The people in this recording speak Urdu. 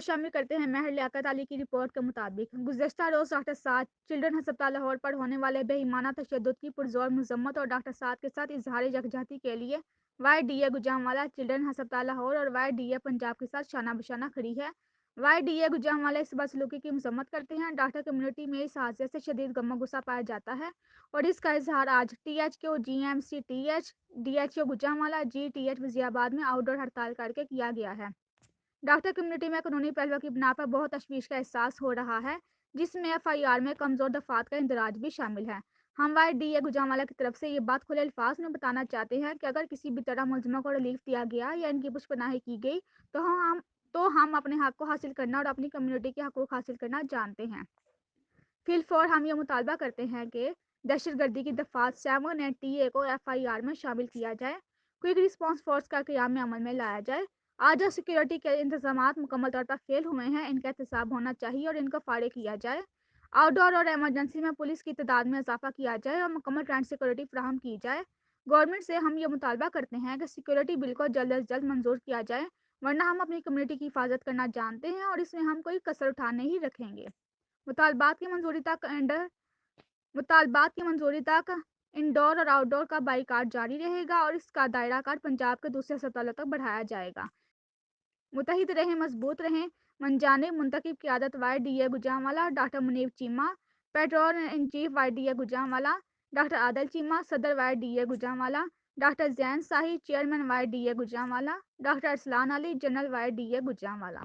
شامل کرتے ہیں مہر لیاقت علی کی رپورٹ کے مطابق گزشتہ روز ڈاکٹر سعد چلڈرن ہسپتال لاہور پر ہونے والے بے ایمانہ تشدد کی پرزور مذمت اور ڈاکٹر سعد کے ساتھ اظہار یکجہتی کے لیے Y D A Gujranwala children ہسپتال لاہور اور وائی ڈی اے پنجاب کے ساتھ شانہ بشانہ کھڑی ہے۔ وائی ڈی اے گوجرانوالہ اس بدسلوکی کی مذمت کرتے ہیں۔ ڈاکٹر کمیونٹی میں اس حادثے سے شدید غم و غصہ پایا جاتا ہے اور اس کا اظہار آج T H Q G M C T H D H O Gujranwala G T H Wazirabad میں آؤٹ ڈور ہڑتال کر کے کیا گیا ہے۔ ڈاکٹر کمیونٹی میں قانونی پہلوؤں کی بنا پر بہت تشویش کا احساس ہو رہا ہے، جس میں ایف آئی آر میں کمزور دفعات کا اندراج بھی شامل ہے۔ ہم وائی ڈی اے گوجرانوالہ کی طرف سے یہ بات کھلے الفاظ میں بتانا چاہتے ہیں کہ اگر کسی بھی طرح ملزموں کو ریلیف دیا گیا یا ان کی پشت پناہی کی گئی تو ہم اپنے حق کو حاصل کرنا اور اپنی کمیونٹی کے حقوق حاصل کرنا جانتے ہیں۔ فی الفور ہم یہ مطالبہ کرتے ہیں کہ دہشت گردی کی دفعات 7 کو ایف آئی آر میں شامل کیا جائے، کوئک رسپانس فورس کا قیام عمل میں لایا جائے۔ آج جو سیکیورٹی کے انتظامات مکمل طور پر فیل ہوئے ہیں، ان کا احتساب ہونا چاہیے اور ان کو فارغ کیا جائے۔ آؤٹ ڈور اور ایمرجنسی میں پولیس کی تعداد میں اضافہ کیا جائے اور مکمل ٹرانٹ سیکیورٹی فراہم کی جائے۔ گورنمنٹ سے ہم یہ مطالبہ کرتے ہیں کہ سیکیورٹی بل کو جلد از جلد منظور کیا جائے، ورنہ ہم اپنی کمیونٹی کی حفاظت کرنا جانتے ہیں اور اس میں ہم کوئی کسر اٹھانے ہی رکھیں گے۔ مطالبات کی منظوری تک انڈور اور آؤٹ ڈور کا بائیکاٹ جاری رہے گا اور اس کا دائرہ کار پنجاب کے دوسرے ہسپتالوں تک بڑھایا جائے گا۔ متحد رہیں، مضبوط رہیں۔ من جانب منتخب قیادت Y D A Gujranwala doctor Munib Cheema, patron in chief Y D A Gujranwala doctor Adil Cheema, صدر Y D A Gujranwala doctor Zain Shahi, chairman Y D A Gujranwala doctor Arsalan Ali, general Y D A Gujranwala.